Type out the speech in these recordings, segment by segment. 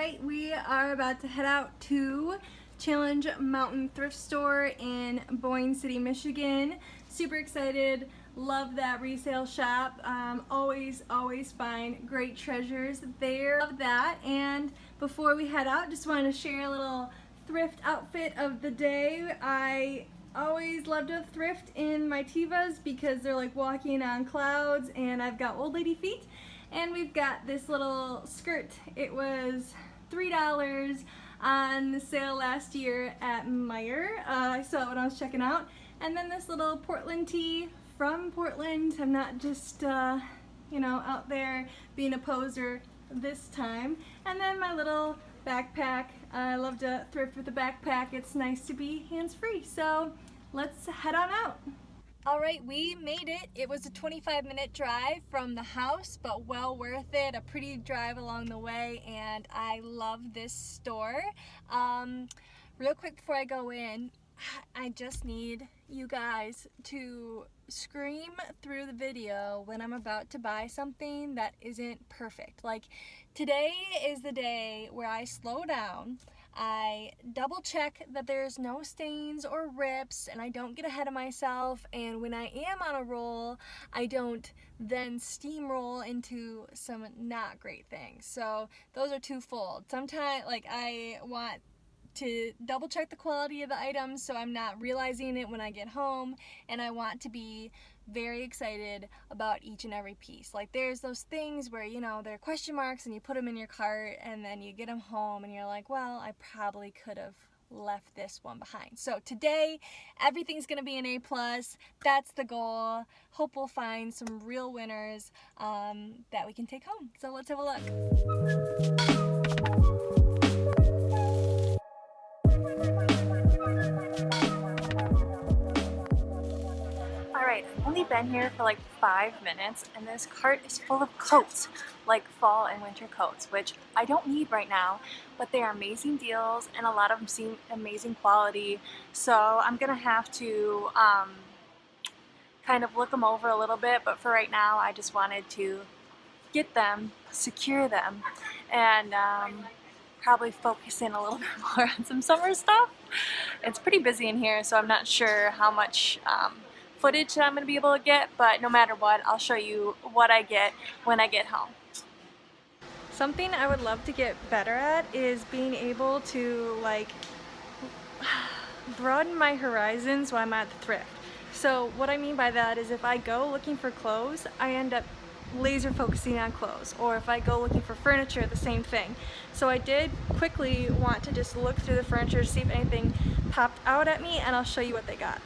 right, we are about to head out to Challenge Mountain Thrift Store in Boyne City, Michigan. Super excited, love that resale shop. Always find great treasures there. Love that. And before we head out, just wanted to share a little thrift outfit of the day. I always love to thrift in my Tevas because they're like walking on clouds, and I've got old lady feet. And we've got this little skirt. It was $3 on sale last year at Meijer. I saw it when I was checking out. And then this little Portland tee from Portland. I'm not just, you know, out there being a poser this time. And then my little backpack. I love to thrift with a backpack. It's nice to be hands-free. So let's head on out. Alright, we made it. It was a 25-minute drive from the house, but well worth it. A pretty drive along the way, and I love this store. Real quick before I go in, I just need you guys to scream through the video when I'm about to buy something that isn't perfect. Like, today is the day where I slow down. I double check that there's no stains or rips, and I don't get ahead of myself, and when I am on a roll, I don't then steamroll into some not great things. So those are twofold. Sometimes, like, I want to double check the quality of the items so I'm not realizing it when I get home, and I want to be very excited about each and every piece. Like, there's those things where, you know, they're question marks and you put them in your cart and then you get them home and you're like, well, I probably could have left this one behind. So today everything's gonna be an A+. That's the goal. Hope we'll find some real winners that we can take home. So let's have a look. Alright, I've only been here for like 5 minutes, and this cart is full of coats, like fall and winter coats, which I don't need right now, but they are amazing deals and a lot of them seem amazing quality. So I'm gonna have to kind of look them over a little bit, but for right now I just wanted to get them, secure them, and probably focus in a little bit more on some summer stuff. It's pretty busy in here, so I'm not sure how much footage that I'm going to be able to get, but no matter what, I'll show you what I get when I get home. Something I would love to get better at is being able to, like, broaden my horizons while I'm at the thrift. So what I mean by that is if I go looking for clothes, I end up laser focusing on clothes, or if I go looking for furniture, the same thing. So I did quickly want to just look through the furniture to see if anything popped out at me, and I'll show you what they got.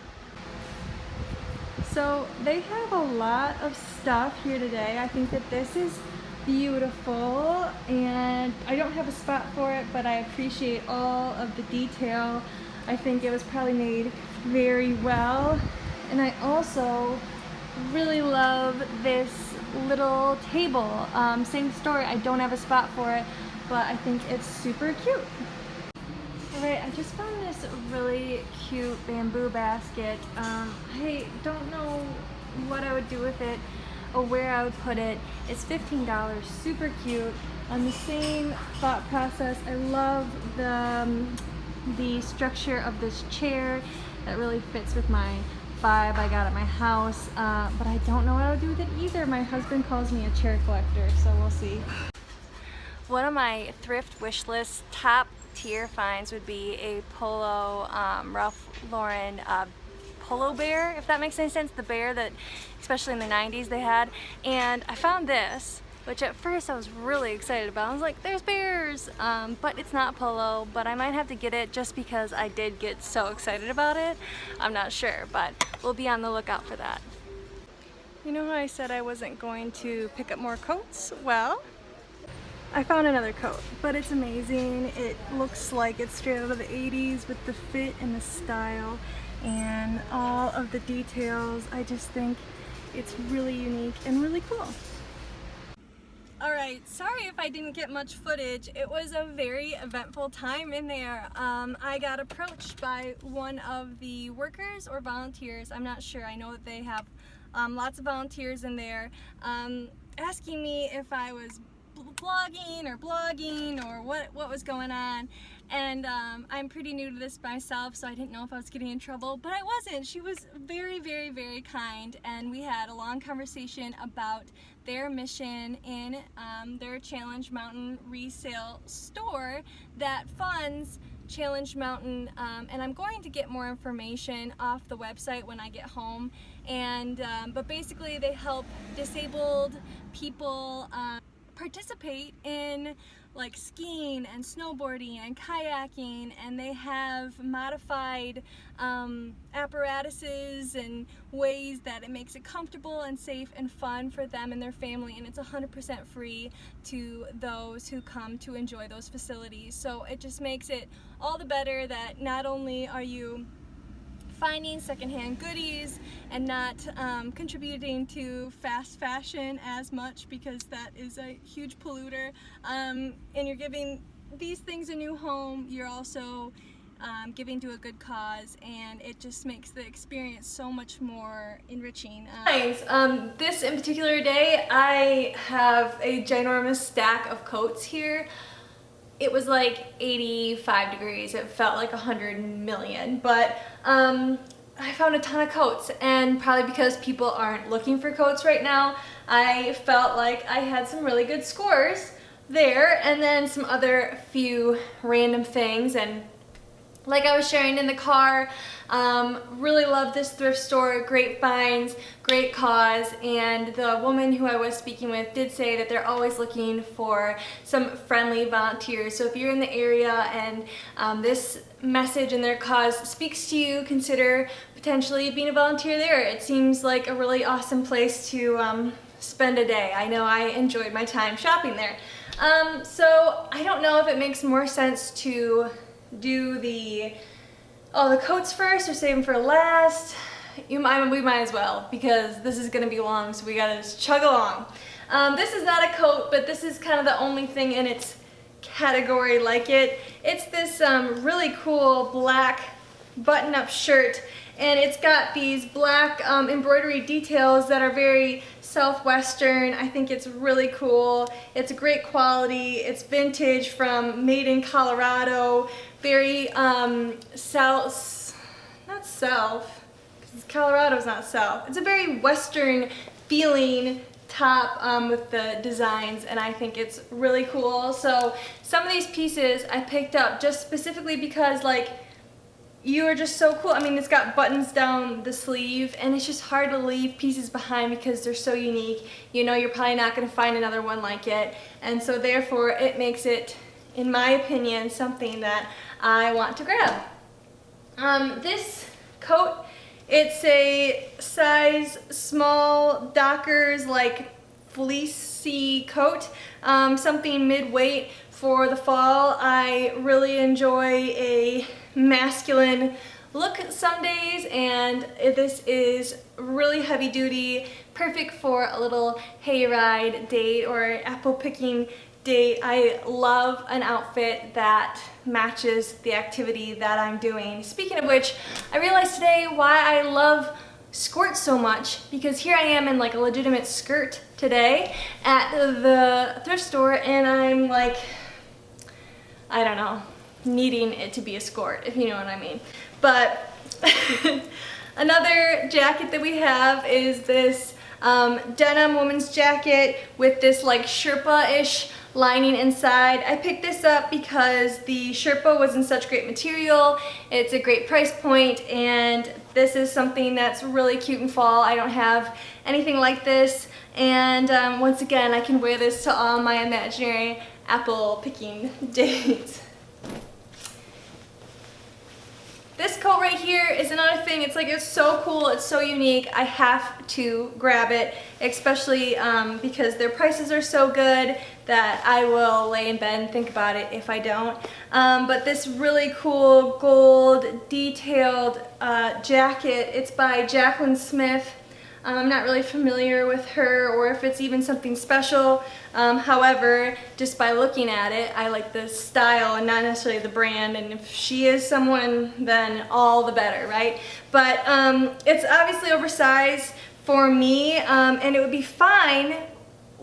So they have a lot of stuff here today. I think that this is beautiful, and I don't have a spot for it, but I appreciate all of the detail. I think it was probably made very well. And I also really love this little table. Same story, I don't have a spot for it, but I think it's super cute. Alright, I just found this really cute bamboo basket. I don't know what I would do with it or where I would put it. It's $15, super cute. On the same thought process, I love the structure of this chair that really fits with my vibe I got at my house, but I don't know what I would do with it either. My husband calls me a chair collector, so we'll see. One of my thrift wish list top tier finds would be a polo, Ralph Lauren polo bear, if that makes any sense. The bear that, especially in the 90s, they had. And I found this, which at first I was really excited about. I was like, there's bears! But it's not polo, but I might have to get it just because I did get so excited about it. I'm not sure, but we'll be on the lookout for that. You know how I said I wasn't going to pick up more coats? Well, I found another coat, but it's amazing. It looks like it's straight out of the 80s with the fit and the style and all of the details. I just think it's really unique and really cool. Alright, sorry if I didn't get much footage. It was a very eventful time in there. I got approached by one of the workers or volunteers, I'm not sure. I know that they have lots of volunteers in there, asking me if I was vlogging or blogging or what was going on. And I'm pretty new to this myself, so I didn't know if I was getting in trouble, but I wasn't. She was very, very, very kind, and we had a long conversation about their mission in their Challenge Mountain resale store that funds Challenge Mountain, and I'm going to get more information off the website when I get home. And but basically they help disabled people participate in like skiing and snowboarding and kayaking, and they have modified apparatuses and ways that it makes it comfortable and safe and fun for them and their family, and it's 100% free to those who come to enjoy those facilities. So it just makes it all the better that not only are you finding secondhand goodies and not contributing to fast fashion as much, because that is a huge polluter, and you're giving these things a new home, you're also giving to a good cause, and it just makes the experience so much more enriching. This in particular day, I have a ginormous stack of coats here. It was like 85 degrees. It felt like 100 million, but I found a ton of coats, and probably because people aren't looking for coats right now, I felt like I had some really good scores there, and then some other few random things. And like I was sharing in the car, really love this thrift store, great finds, great cause, and the woman who I was speaking with did say that they're always looking for some friendly volunteers. So if you're in the area and this message and their cause speaks to you, consider potentially being a volunteer there. It seems like a really awesome place to spend a day. I know I enjoyed my time shopping there. So I don't know if it makes more sense to do the coats first or save them for last. We might as well, because this is gonna be long, so we gotta just chug along. This is not a coat, but this is kind of the only thing in its category like it. It's this really cool black button-up shirt, and it's got these black embroidery details that are very Southwestern. I think it's really cool. It's a great quality. It's vintage, made in Colorado. Very Colorado's not south. It's a very Western feeling top with the designs, and I think it's really cool. So some of these pieces I picked up just specifically because, like, you are just so cool. I mean, it's got buttons down the sleeve, and it's just hard to leave pieces behind because they're so unique. You know, you're probably not going to find another one like it, and so therefore it makes it, in my opinion, something that I want to grab. This coat, it's a size small Dockers, like fleecy coat, something mid-weight for the fall. I really enjoy a masculine look some days, and this is really heavy duty, perfect for a little hayride date or apple picking date. I love an outfit that matches the activity that I'm doing. Speaking of which, I realized today why I love skirts so much, because here I am in like a legitimate skirt today at the thrift store, and I'm like, I don't know, needing it to be a skirt, if you know what I mean. But another jacket that we have is this denim woman's jacket with this like Sherpa-ish lining inside. I picked this up because the Sherpa was in such great material. It's a great price point, and this is something that's really cute in fall. I don't have anything like this, and once again, I can wear this to all my imaginary apple picking dates. This coat right here is another thing. It's like, it's so cool, it's so unique. I have to grab it, especially because their prices are so good that I will lay in bed and think about it if I don't. But this really cool gold detailed jacket, it's by Jacqueline Smith. I'm not really familiar with her or if it's even something special. However, just by looking at it, I like the style and not necessarily the brand, and if she is someone, then all the better, right? But it's obviously oversized for me, and it would be fine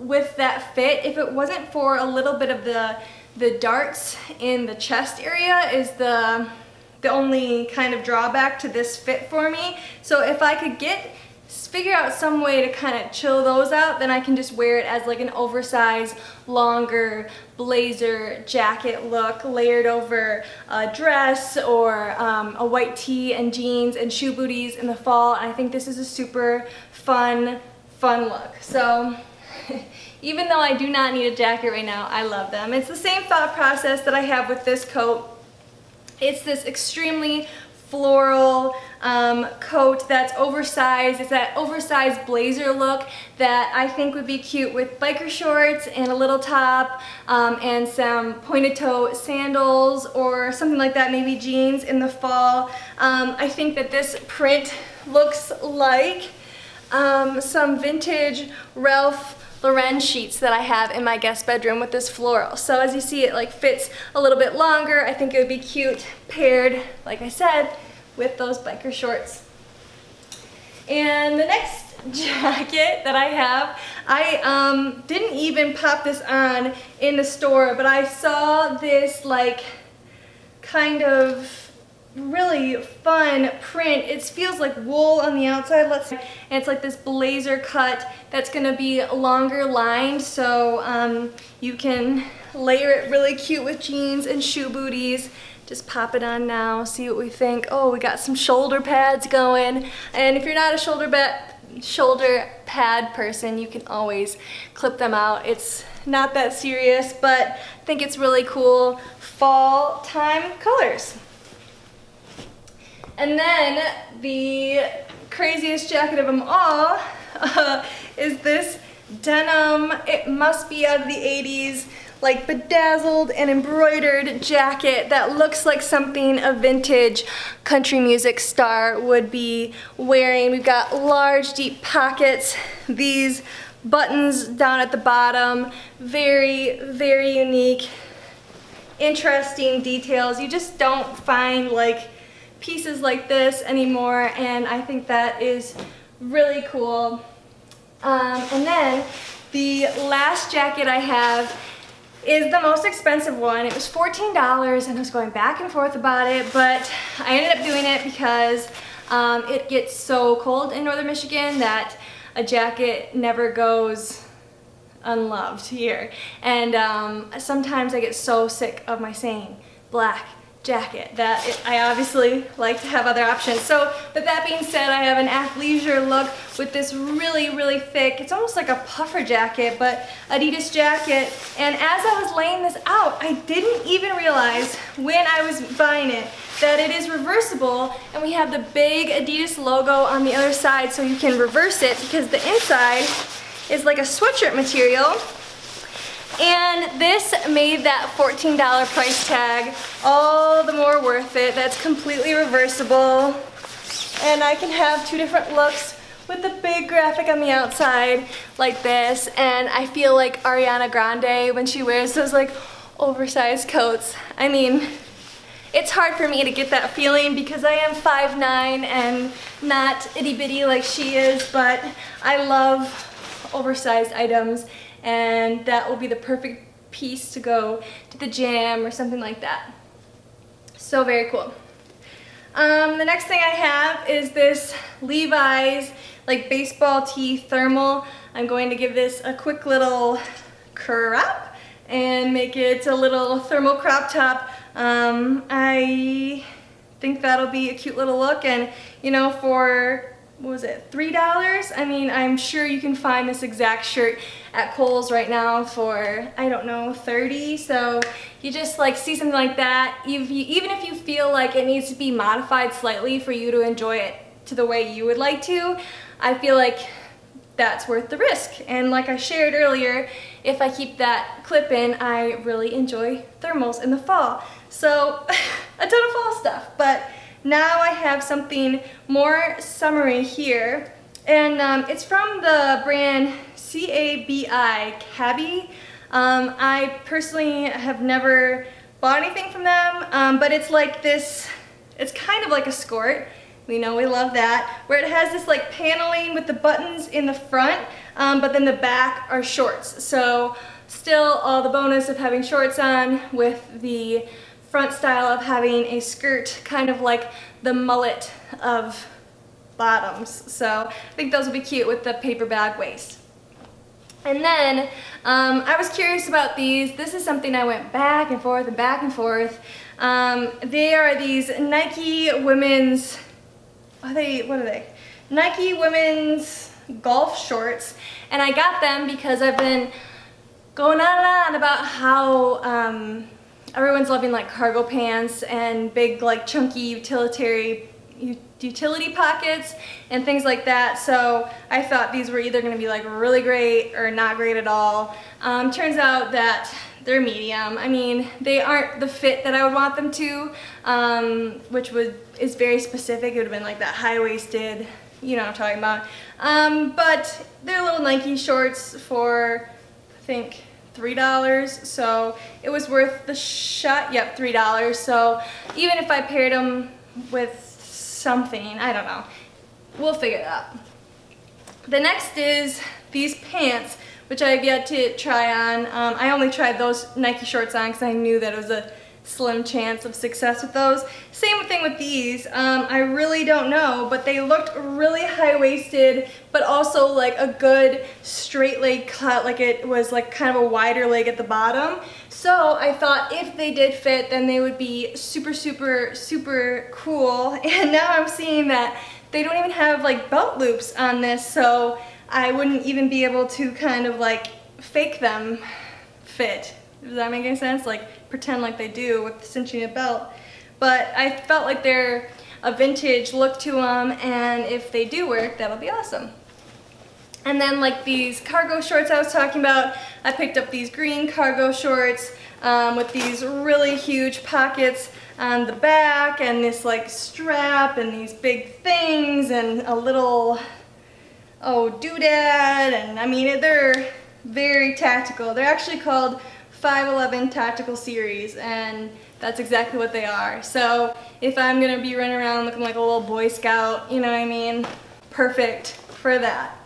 with that fit if it wasn't for a little bit of the darts in the chest area is the only kind of drawback to this fit for me. So if I could figure out some way to kind of chill those out, then I can just wear it as like an oversized, longer blazer jacket look layered over a dress or a white tee and jeans and shoe booties in the fall. And I think this is a super fun look. So even though I do not need a jacket right now, I love them. It's the same thought process that I have with this coat. It's this extremely floral coat that's oversized. It's that oversized blazer look that I think would be cute with biker shorts and a little top and some pointed toe sandals or something like that, maybe jeans in the fall. I think that this print looks like some vintage Ralph Lauren sheets that I have in my guest bedroom with this floral. So as you see, it like fits a little bit longer. I think it would be cute paired, like I said, with those biker shorts. And the next jacket that I have, I didn't even pop this on in the store, but I saw this like kind of really fun print. It feels like wool on the outside, and it's like this blazer cut that's gonna be longer lined, so you can layer it really cute with jeans and shoe booties. Just pop it on now, see what we think. Oh, we got some shoulder pads going, and if you're not a shoulder pad person, you can always clip them out. It's not that serious, but I think it's really cool fall time colors. And then the craziest jacket of them all is this denim, it must be out of the 80s, like bedazzled and embroidered jacket that looks like something a vintage country music star would be wearing. We've got large, deep pockets, these buttons down at the bottom, very, very unique, interesting details. You just don't find like pieces like this anymore, and I think that is really cool. And then the last jacket I have is the most expensive one. It was $14 and I was going back and forth about it, but I ended up doing it because it gets so cold in northern Michigan that a jacket never goes unloved here. And sometimes I get so sick of my saying black jacket that I obviously like to have other options. So with that being said, I have an athleisure look with this really, really thick, it's almost like a puffer jacket, but Adidas jacket. And as I was laying this out, I didn't even realize when I was buying it that it is reversible, and we have the big Adidas logo on the other side so you can reverse it because the inside is like a sweatshirt material. And this made that $14 price tag all the more worth it. That's completely reversible. And I can have two different looks with the big graphic on the outside like this. And I feel like Ariana Grande when she wears those like oversized coats. I mean, it's hard for me to get that feeling because I am 5'9" and not itty bitty like she is, but I love oversized items. And that will be the perfect piece to go to the gym or something like that. So very cool. The next thing I have is this Levi's like baseball tee thermal. I'm going to give this a quick little crop and make it a little thermal crop top. I think that'll be a cute little look, and you know, for what was it, $3? I mean, I'm sure you can find this exact shirt at Kohl's right now for, I don't know, $30. So you just like see something like that, even if you feel like it needs to be modified slightly for you to enjoy it to the way you would like to, I feel like that's worth the risk. And like I shared earlier, if I keep that clip in, I really enjoy thermals in the fall. So a ton of fall stuff, but now I have something more summery here, and it's from the brand CABI, Cabby. I personally have never bought anything from them, but it's like this, it's kind of like a skirt, We know we love that. Where it has this like paneling with the buttons in the front, but then the back are shorts. So still all the bonus of having shorts on with the front style of having a skirt, kind of like the mullet of bottoms. So I think those will be cute with the paper bag waist. And then I was curious about these. This is something I went back and forth and back and forth. They are these Nike women's, what are they? Nike women's golf shorts. And I got them because I've been going on and on about how everyone's loving like cargo pants and big like chunky utility pockets and things like that. So I thought these were either going to be like really great or not great at all. Turns out that they're medium. I mean, they aren't the fit that I would want them to, which is very specific. It would have been like that high-waisted, you know what I'm talking about. But they're little Nike shorts for, I think, $3. So it was worth the shot. Yep, $3. So even if I paired them with something, I don't know, we'll figure it out. The next is these pants, which I have yet to try on. I only tried those Nike shorts on because I knew that it was a slim chance of success with those. Same thing with these. I really don't know, but they looked really high-waisted, but also like a good straight leg cut, like it was like kind of a wider leg at the bottom. So I thought if they did fit, then they would be super, super, super cool. And now I'm seeing that they don't even have like belt loops on this, so I wouldn't even be able to kind of like fake them fit. Does that make any sense? Like pretend like they do with cinching a belt. But I felt like they're a vintage look to them, and if they do work, that'll be awesome. And then like these cargo shorts I was talking about, I picked up these green cargo shorts with these really huge pockets on the back and this like strap and these big things and a little, doodad, and I mean, they're very tactical. They're actually called 511 Tactical Series, and that's exactly what they are. So if I'm gonna be running around looking like a little Boy Scout, you know what I mean, perfect for that.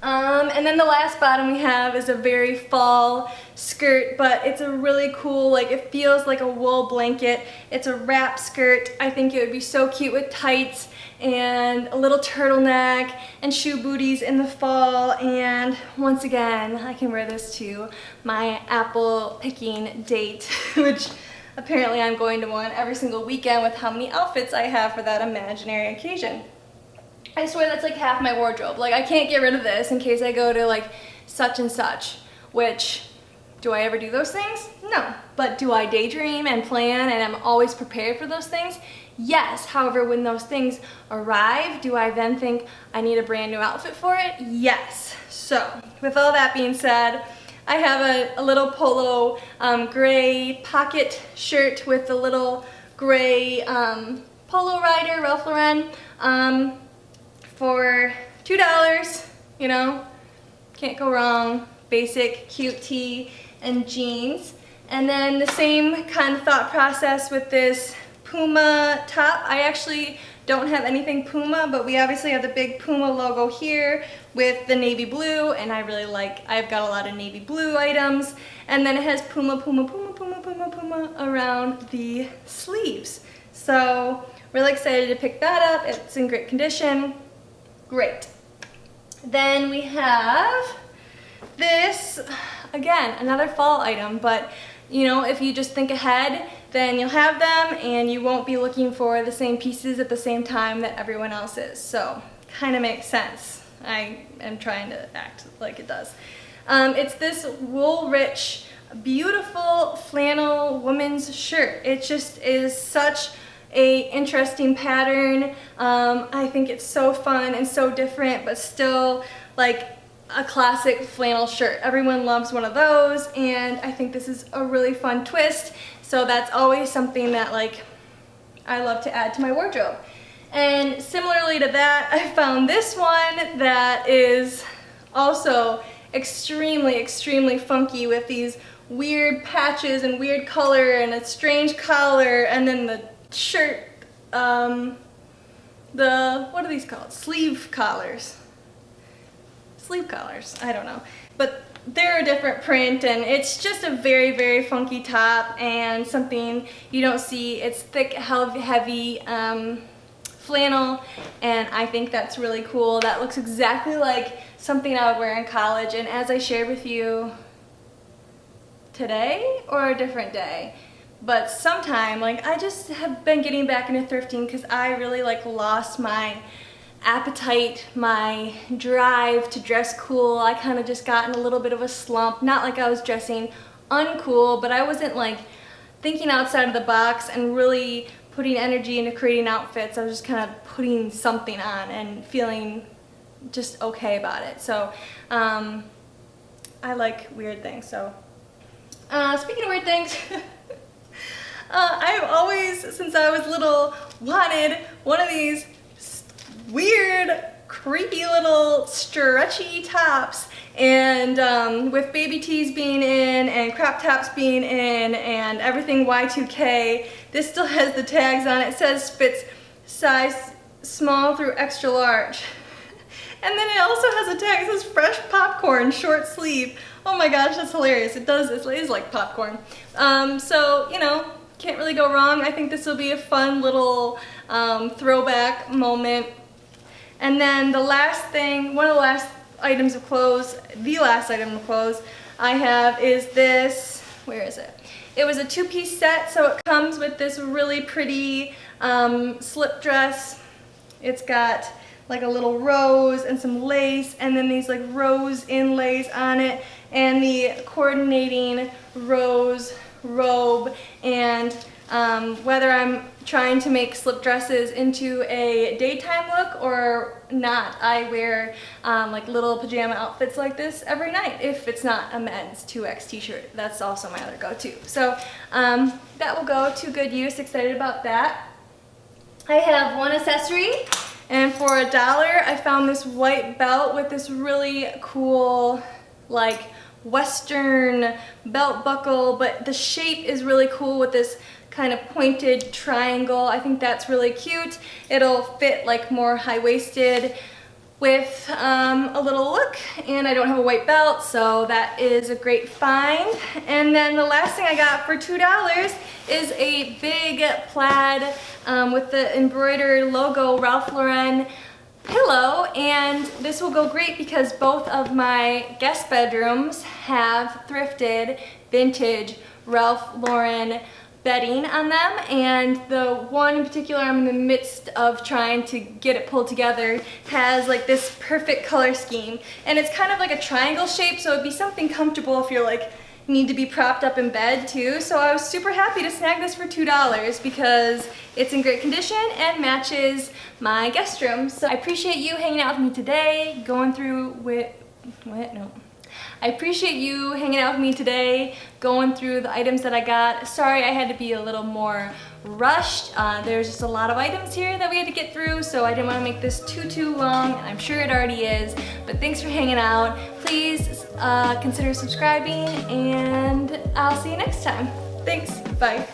And then the last bottom we have is a very fall skirt, but it's a really cool, like it feels like a wool blanket. It's a wrap skirt. I think it would be so cute with tights and a little turtleneck and shoe booties in the fall. And once again, I can wear this to my apple picking date, which apparently I'm going to one every single weekend with how many outfits I have for that imaginary occasion. I swear that's like half my wardrobe. Like I can't get rid of this in case I go to like such and such, which, do I ever do those things? No. But do I daydream and plan and I'm always prepared for those things? Yes. However, when those things arrive, do I then think I need a brand new outfit for it? Yes. So with all that being said, I have a little polo gray pocket shirt with a little gray polo rider, Ralph Lauren, for $2, you know, can't go wrong. Basic, cute tee and jeans. And then the same kind of thought process with this Puma top. I actually don't have anything Puma, but we obviously have the big Puma logo here with the navy blue, and I really like, I've got a lot of navy blue items. And then it has Puma, Puma, Puma, Puma, Puma, Puma around the sleeves. So really excited to pick that up. It's in great condition. Great. Then we have this, again, another fall item, but you know, if you just think ahead, then you'll have them and you won't be looking for the same pieces at the same time that everyone else is. So, kind of makes sense. I am trying to act like it does. It's this wool-rich, beautiful flannel woman's shirt. It just is such a interesting pattern. I think it's so fun and so different, but still like a classic flannel shirt. Everyone loves one of those, and I think this is a really fun twist. So that's always something that like I love to add to my wardrobe. And similarly to that, I found this one that is also extremely, extremely funky with these weird patches and weird color and a strange collar, and then the shirt what are these called? Sleeve collars. Sleeve collars, I don't know. But they're a different print, and it's just a very, very funky top and something you don't see. It's thick, heavy flannel, and I think that's really cool. That looks exactly like something I would wear in college, and as I shared with you today or a different day, but sometime, like, I just have been getting back into thrifting because I really like lost my appetite, my drive to dress cool. I kind of just got in a little bit of a slump. Not like I was dressing uncool, but I wasn't like thinking outside of the box and really putting energy into creating outfits. I was just kind of putting something on and feeling just okay about it. So I like weird things. So speaking of weird things, I've always, since I was little, wanted one of these weird, creepy little stretchy tops, and with baby tees being in and crop tops being in and everything Y2K, this still has the tags on it. It says fits size small through extra large. And then it also has a tag. It says fresh popcorn, short sleeve. Oh my gosh, that's hilarious. It is like popcorn. So, you know, can't really go wrong. I think this will be a fun little throwback moment. And then the last thing, one of the last items of clothes, the last item of clothes I have is this, where is it? It was a two-piece set, so it comes with this really pretty slip dress. It's got like a little rose and some lace, and then these like rose inlays on it, and the coordinating rose robe. And whether I'm trying to make slip dresses into a daytime look or not, I wear like little pajama outfits like this every night if it's not a men's 2X t-shirt. That's also my other go-to. So that will go to good use. Excited about that. I have one accessory, and for $1 I found this white belt with this really cool like Western belt buckle, but the shape is really cool with this kind of pointed triangle. I think that's really cute. It'll fit like more high-waisted with a little look, and I don't have a white belt, so that is a great find. And then the last thing I got for $2 is a big plaid with the embroidered logo Ralph Lauren pillow, and this will go great because both of my guest bedrooms have thrifted vintage Ralph Lauren bedding on them, and the one in particular I'm in the midst of trying to get it pulled together has like this perfect color scheme, and it's kind of like a triangle shape, so it'd be something comfortable if you're like need to be propped up in bed too. So I was super happy to snag this for $2 because it's in great condition and matches my guest room. So I appreciate you hanging out with me today, I appreciate you hanging out with me today, going through the items that I got. Sorry I had to be a little more rushed. There's just a lot of items here that we had to get through, so I didn't want to make this too long, and I'm sure it already is. But thanks for hanging out. Please consider subscribing, and I'll see you next time. Thanks. Bye.